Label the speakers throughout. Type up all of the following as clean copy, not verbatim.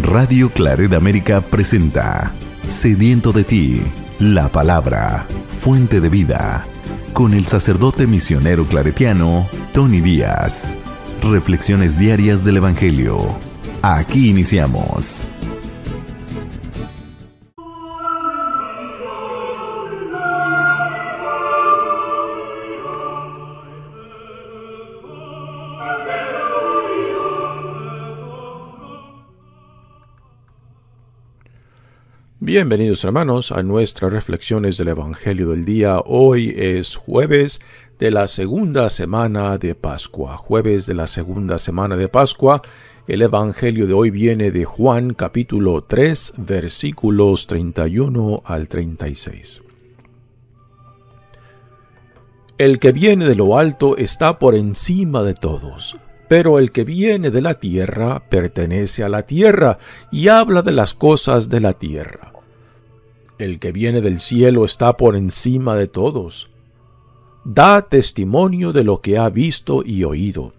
Speaker 1: Radio Claret América presenta Sediento de ti, la palabra, fuente de vida, con el sacerdote misionero claretiano Tony Díaz. Reflexiones diarias del Evangelio. Aquí iniciamos.
Speaker 2: Bienvenidos hermanos a nuestras reflexiones del Evangelio del día. Hoy es jueves de la segunda semana de Pascua. Jueves de la segunda semana de Pascua. El Evangelio de hoy viene de Juan capítulo 3 versículos 31 al 36. El que viene de lo alto está por encima de todos. Pero el que viene de la tierra pertenece a la tierra y habla de las cosas de la tierra. El que viene del cielo está por encima de todos. Da testimonio de lo que ha visto y oído,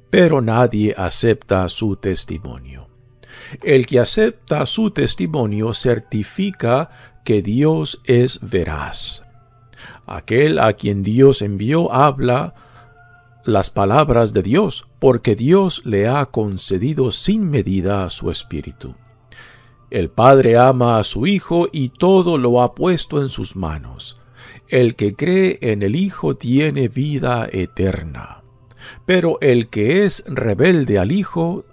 Speaker 2: pero nadie acepta su testimonio. El que acepta su testimonio certifica que Dios es veraz. Aquel a quien Dios envió habla las palabras de Dios, porque Dios le ha concedido sin medida su espíritu. El Padre ama a su Hijo y todo lo ha puesto en sus manos. El que cree en el Hijo tiene vida eterna. Pero el que es rebelde al Hijo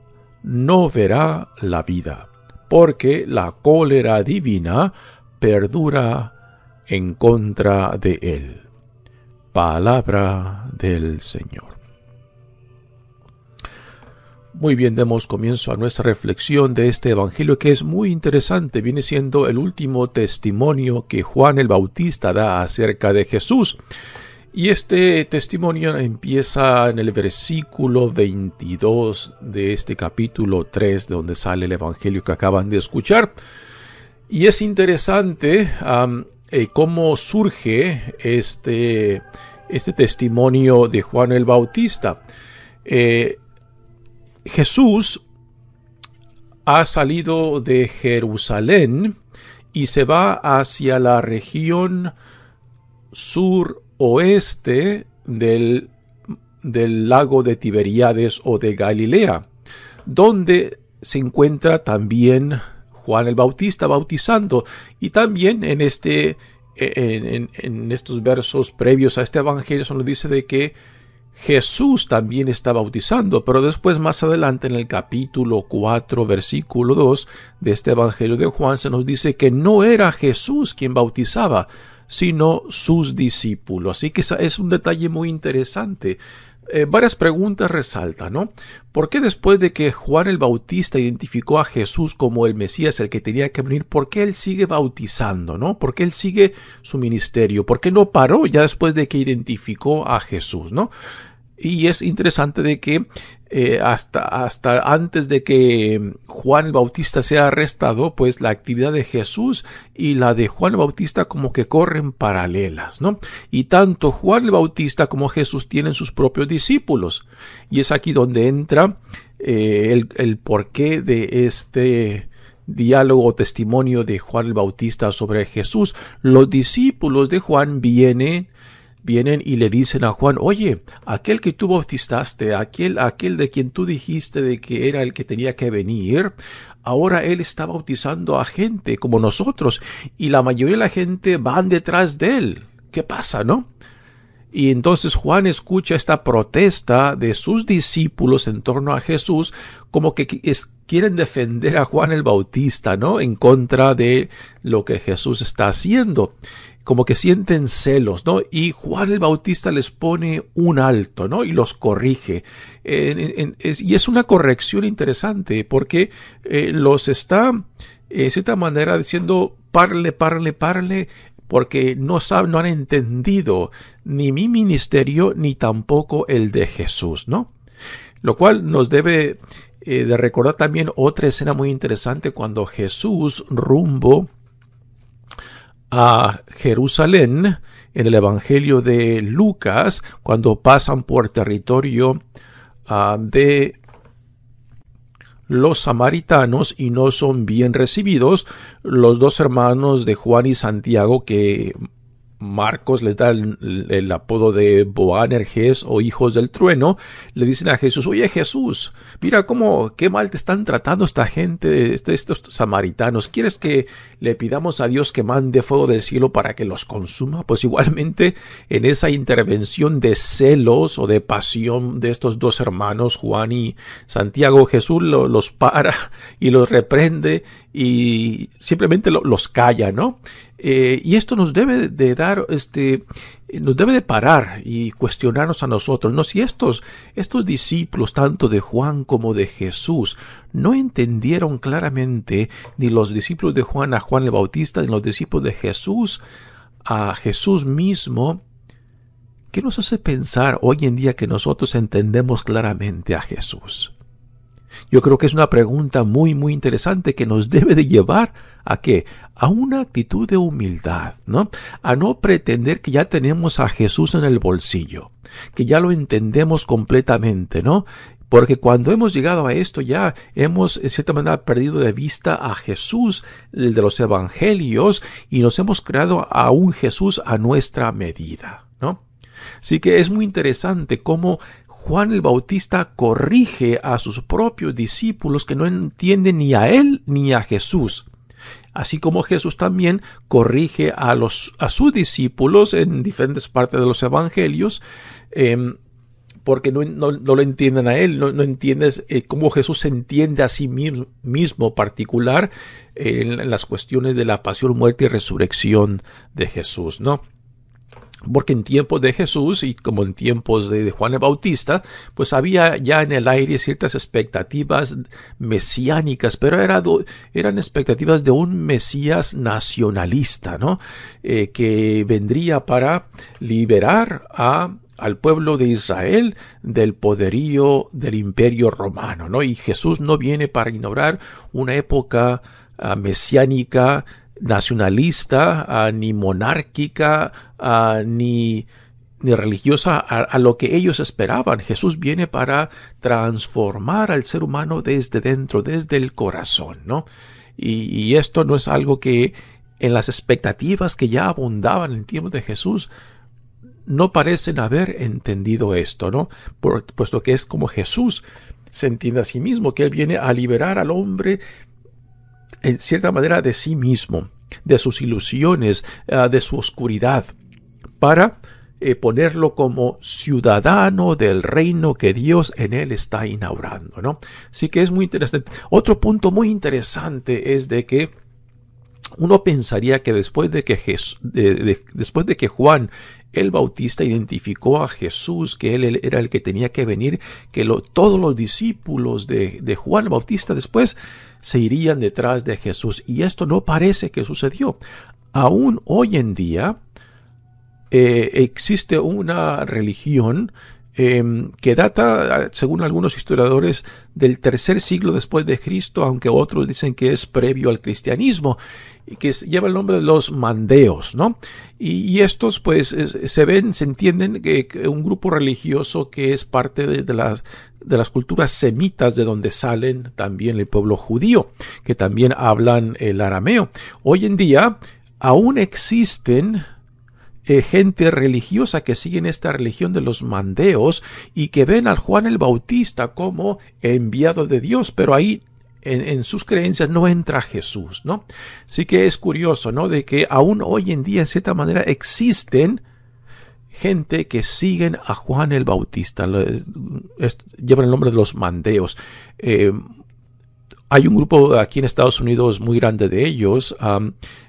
Speaker 2: no verá la vida, porque la cólera divina perdura en contra de él. Palabra del Señor. Muy bien, demos comienzo a nuestra reflexión de este Evangelio que es muy interesante. Viene siendo el último testimonio que Juan el Bautista da acerca de Jesús. Y este testimonio empieza en el versículo 22 de este capítulo 3, de donde sale el Evangelio que acaban de escuchar. Y es interesante cómo surge este testimonio de Juan el Bautista. Jesús ha salido de Jerusalén y se va hacia la región suroeste del lago de Tiberíades o de Galilea, donde se encuentra también Juan el Bautista bautizando. Y también en estos versos previos a este evangelio se nos dice de que Jesús también está bautizando, pero después más adelante en el capítulo 4 versículo 2 de este evangelio de Juan se nos dice que no era Jesús quien bautizaba, sino sus discípulos. Así que es un detalle muy interesante. Varias preguntas resaltan, ¿no? ¿Por qué después de que Juan el Bautista identificó a Jesús como el Mesías, el que tenía que venir, por qué él sigue bautizando, ¿no? ¿Por qué él sigue su ministerio? ¿Por qué no paró ya después de que identificó a Jesús, ¿no? Y es interesante de que hasta antes de que Juan el Bautista sea arrestado, pues la actividad de Jesús y la de Juan el Bautista como que corren paralelas, ¿no? Y tanto Juan el Bautista como Jesús tienen sus propios discípulos. Y es aquí donde entra el porqué de este diálogo o testimonio de Juan el Bautista sobre Jesús. Los discípulos de Juan vienen y le dicen a Juan: oye, aquel que tú bautizaste, aquel de quien tú dijiste de que era el que tenía que venir, ahora él está bautizando a gente como nosotros y la mayoría de la gente van detrás de él. ¿Qué pasa, no? Y entonces Juan escucha esta protesta de sus discípulos en torno a Jesús, como que quieren defender a Juan el Bautista, ¿no? En contra de lo que Jesús está haciendo. Como que sienten celos, ¿no? Y Juan el Bautista les pone un alto, ¿no? Y los corrige. Y es una corrección interesante porque los está, de cierta manera, diciendo: párale, porque no han entendido ni mi ministerio ni tampoco el de Jesús, ¿no? Lo cual nos debe de recordar también otra escena muy interesante cuando Jesús rumbo a Jerusalén en el Evangelio de Lucas, cuando pasan por territorio de los samaritanos y no son bien recibidos. Los dos hermanos de Juan y Santiago, que Marcos les da el apodo de Boanerges o hijos del trueno, le dicen a Jesús: oye Jesús, mira qué mal te están tratando esta gente, estos samaritanos. ¿Quieres que le pidamos a Dios que mande fuego del cielo para que los consuma? Pues igualmente en esa intervención de celos o de pasión de estos dos hermanos, Juan y Santiago, Jesús los para y los reprende y simplemente los calla, ¿no? Y esto nos debe de dar, nos debe de parar y cuestionarnos a nosotros, ¿no? Si estos discípulos, tanto de Juan como de Jesús, no entendieron claramente, ni los discípulos de Juan a Juan el Bautista, ni los discípulos de Jesús a Jesús mismo, ¿qué nos hace pensar hoy en día que nosotros entendemos claramente a Jesús? Yo creo que es una pregunta muy, muy interesante que nos debe de llevar ¿a qué? A una actitud de humildad, ¿no? A no pretender que ya tenemos a Jesús en el bolsillo, que ya lo entendemos completamente, ¿no? Porque cuando hemos llegado a esto ya hemos, en cierta manera, perdido de vista a Jesús, el de los evangelios, y nos hemos creado a un Jesús a nuestra medida, ¿no? Así que es muy interesante cómo Juan el Bautista corrige a sus propios discípulos que no entienden ni a él ni a Jesús. Así como Jesús también corrige a sus discípulos en diferentes partes de los evangelios, porque no lo entienden a él, no entiendes cómo Jesús se entiende a sí mismo particular en las cuestiones de la pasión, muerte y resurrección de Jesús, ¿no? Porque en tiempos de Jesús y como en tiempos de Juan el Bautista, pues había ya en el aire ciertas expectativas mesiánicas, pero eran expectativas de un Mesías nacionalista, ¿no? Que vendría para liberar al pueblo de Israel del poderío del imperio romano, ¿no? Y Jesús no viene para ignorar una época mesiánica, nacionalista, ni monárquica, ni religiosa a lo que ellos esperaban. Jesús viene para transformar al ser humano desde dentro, desde el corazón, ¿no? Y esto no es algo que en las expectativas que ya abundaban en tiempos de Jesús no parecen haber entendido esto, ¿no? Puesto que es como Jesús se entiende a sí mismo, que Él viene a liberar al hombre en cierta manera de sí mismo, de sus ilusiones, de su oscuridad, para ponerlo como ciudadano del reino que Dios en él está inaugurando, ¿no? Así que es muy interesante. Otro punto muy interesante es de que uno pensaría que después de que Juan el Bautista identificó a Jesús, que él era el que tenía que venir, que todos los discípulos de Juan el Bautista después se irían detrás de Jesús. Y esto no parece que sucedió. Aún hoy en día existe una religión que data, según algunos historiadores, del tercer siglo después de Cristo, aunque otros dicen que es previo al cristianismo, y que lleva el nombre de los mandeos, ¿no? Y estos pues se entienden que un grupo religioso que es parte de las culturas semitas, de donde salen también el pueblo judío, que también hablan el arameo. Hoy en día aún existen gente religiosa que siguen esta religión de los mandeos y que ven al Juan el Bautista como enviado de Dios, pero ahí en sus creencias no entra Jesús, ¿no? Así que es curioso, ¿no? De que aún hoy en día, en cierta manera, existen gente que siguen a Juan el Bautista, llevan el nombre de los mandeos. Hay un grupo aquí en Estados Unidos muy grande de ellos,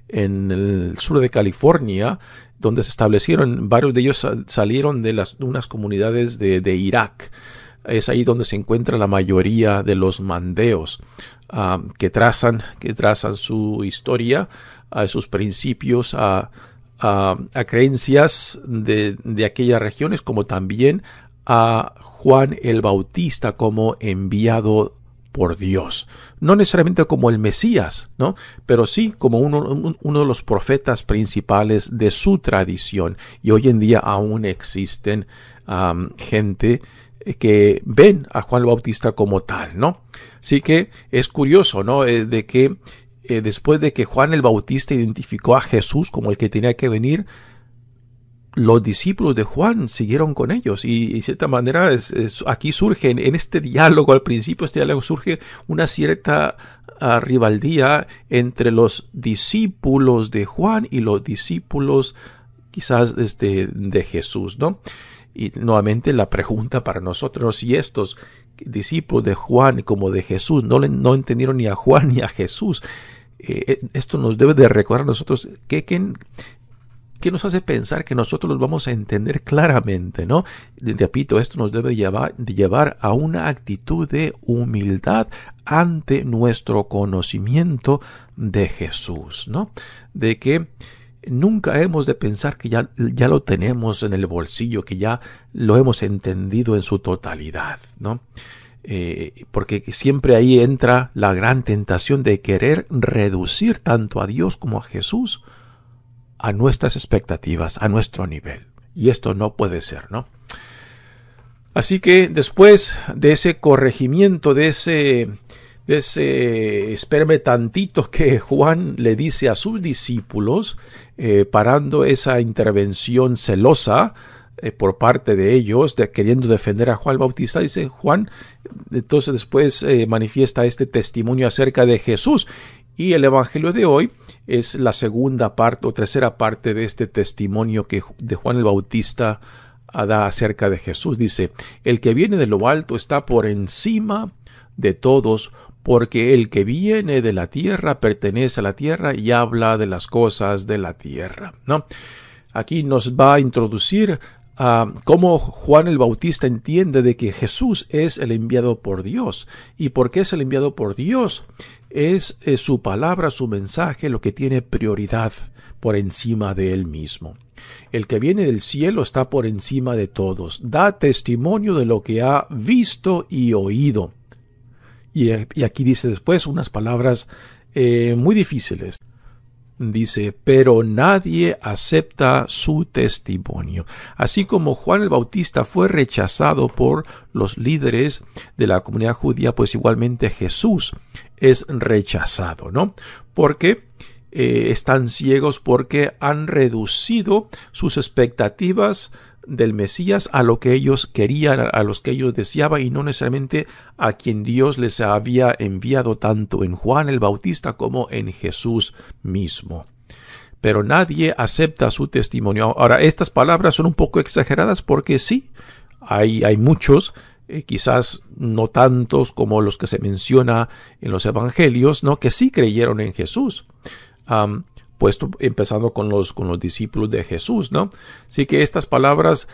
Speaker 2: en el sur de California, donde se establecieron. Varios de ellos salieron de unas comunidades de Irak. Es ahí donde se encuentra la mayoría de los mandeos, que trazan su historia, sus principios, a creencias de aquellas regiones, como también a Juan el Bautista como enviado por Dios. No necesariamente como el Mesías, ¿no? Pero sí como uno de los profetas principales de su tradición. Y hoy en día aún existen gente que ven a Juan el Bautista como tal, ¿no? Así que es curioso, ¿no? De que después de que Juan el Bautista identificó a Jesús como el que tenía que venir, los discípulos de Juan siguieron con ellos y de cierta manera aquí surge en este diálogo, al principio este diálogo surge una cierta rivaldía entre los discípulos de Juan y los discípulos quizás de Jesús, ¿no? Y nuevamente la pregunta para nosotros, si estos discípulos de Juan como de Jesús no entendieron ni a Juan ni a Jesús, esto nos debe de recordar a nosotros ¿qué nos hace pensar que nosotros los vamos a entender claramente, ¿no? Repito, esto nos debe llevar a una actitud de humildad ante nuestro conocimiento de Jesús, ¿no? De que nunca hemos de pensar que ya lo tenemos en el bolsillo, que ya lo hemos entendido en su totalidad, ¿no? Porque siempre ahí entra la gran tentación de querer reducir tanto a Dios como a Jesús a nuestras expectativas, a nuestro nivel. Y esto no puede ser, ¿no? Así que después de ese corregimiento, de ese espérame tantito que Juan le dice a sus discípulos, parando esa intervención celosa por parte de ellos, queriendo defender a Juan el Bautista, dice Juan, entonces después manifiesta este testimonio acerca de Jesús. Y el Evangelio de hoy es la segunda parte o tercera parte de este testimonio que de Juan el Bautista da acerca de Jesús. Dice, el que viene de lo alto está por encima de todos, porque el que viene de la tierra pertenece a la tierra y habla de las cosas de la tierra, ¿no? Aquí nos va a introducir cómo Juan el Bautista entiende de que Jesús es el enviado por Dios. ¿Y por qué es el enviado por Dios? Es su palabra, su mensaje, lo que tiene prioridad por encima de él mismo. El que viene del cielo está por encima de todos. Da testimonio de lo que ha visto y oído. Y aquí dice después unas palabras muy difíciles. Dice, pero nadie acepta su testimonio. Así como Juan el Bautista fue rechazado por los líderes de la comunidad judía, pues igualmente Jesús es rechazado, ¿no? Porque están ciegos, porque han reducido sus expectativas del Mesías a lo que ellos querían, a los que ellos deseaban, y no necesariamente a quien Dios les había enviado tanto en Juan el Bautista como en Jesús mismo. Pero nadie acepta su testimonio. Ahora, estas palabras son un poco exageradas porque sí, hay muchos, quizás no tantos como los que se menciona en los evangelios, ¿no?, que sí creyeron en Jesús. Puesto empezando con los discípulos de Jesús, ¿no? Así que estas palabras,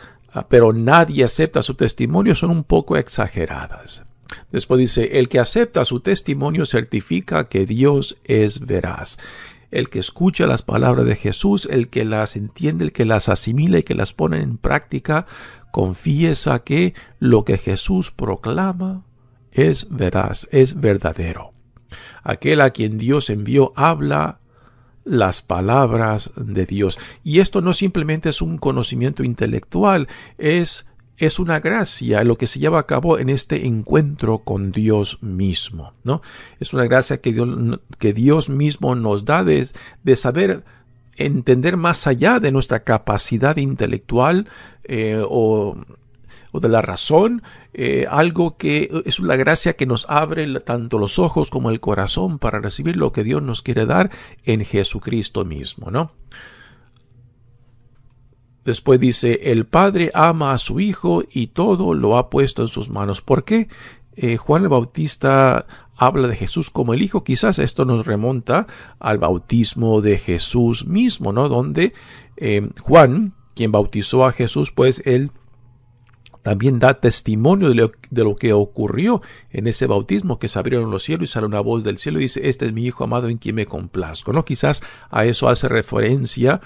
Speaker 2: pero nadie acepta su testimonio, son un poco exageradas. Después dice, el que acepta su testimonio certifica que Dios es veraz. El que escucha las palabras de Jesús, el que las entiende, el que las asimila y que las pone en práctica, confiesa que lo que Jesús proclama es veraz, es verdadero. Aquel a quien Dios envió habla las palabras de Dios. Y esto no simplemente es un conocimiento intelectual, es una gracia, lo que se lleva a cabo en este encuentro con Dios mismo, ¿no? Es una gracia que Dios mismo nos da de saber entender más allá de nuestra capacidad intelectual o de la razón, algo que es una gracia que nos abre tanto los ojos como el corazón para recibir lo que Dios nos quiere dar en Jesucristo mismo, ¿no? Después dice, el Padre ama a su Hijo y todo lo ha puesto en sus manos. ¿Por qué Juan el Bautista habla de Jesús como el Hijo? Quizás esto nos remonta al bautismo de Jesús mismo, ¿no? Donde Juan, quien bautizó a Jesús, pues él también da testimonio de lo que ocurrió en ese bautismo, que se abrieron los cielos y salió una voz del cielo y dice, este es mi Hijo amado en quien me complazco, ¿no? Quizás a eso hace referencia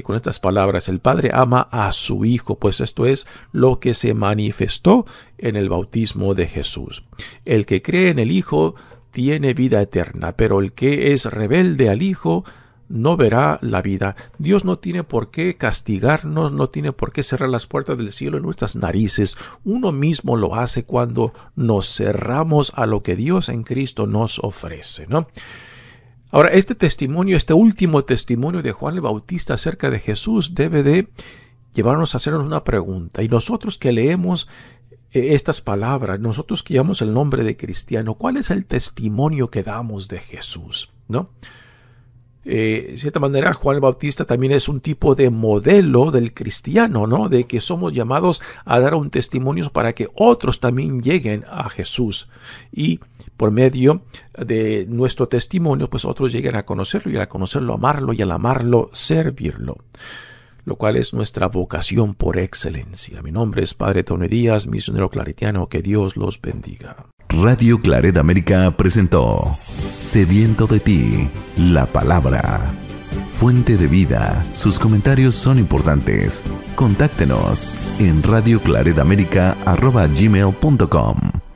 Speaker 2: con estas palabras, el Padre ama a su Hijo, pues esto es lo que se manifestó en el bautismo de Jesús. El que cree en el Hijo tiene vida eterna, pero el que es rebelde al Hijo no verá la vida. Dios no tiene por qué castigarnos, no tiene por qué cerrar las puertas del cielo en nuestras narices. Uno mismo lo hace cuando nos cerramos a lo que Dios en Cristo nos ofrece, ¿no? Ahora, este testimonio, este último testimonio de Juan el Bautista acerca de Jesús debe de llevarnos a hacernos una pregunta. Y nosotros que leemos estas palabras, nosotros que llamamos el nombre de cristiano, ¿cuál es el testimonio que damos de Jesús? ¿No? De cierta manera, Juan el Bautista también es un tipo de modelo del cristiano, ¿no? De que somos llamados a dar un testimonio para que otros también lleguen a Jesús. Y por medio de nuestro testimonio, pues otros lleguen a conocerlo, y al conocerlo, amarlo, y al amarlo, servirlo. Lo cual es nuestra vocación por excelencia. Mi nombre es Padre Tony Díaz, misionero claretiano. Que Dios los bendiga.
Speaker 1: Radio Claret América presentó Sediento de ti, la palabra. Fuente de vida. Sus comentarios son importantes. Contáctenos en radioclaretamerica@gmail.com.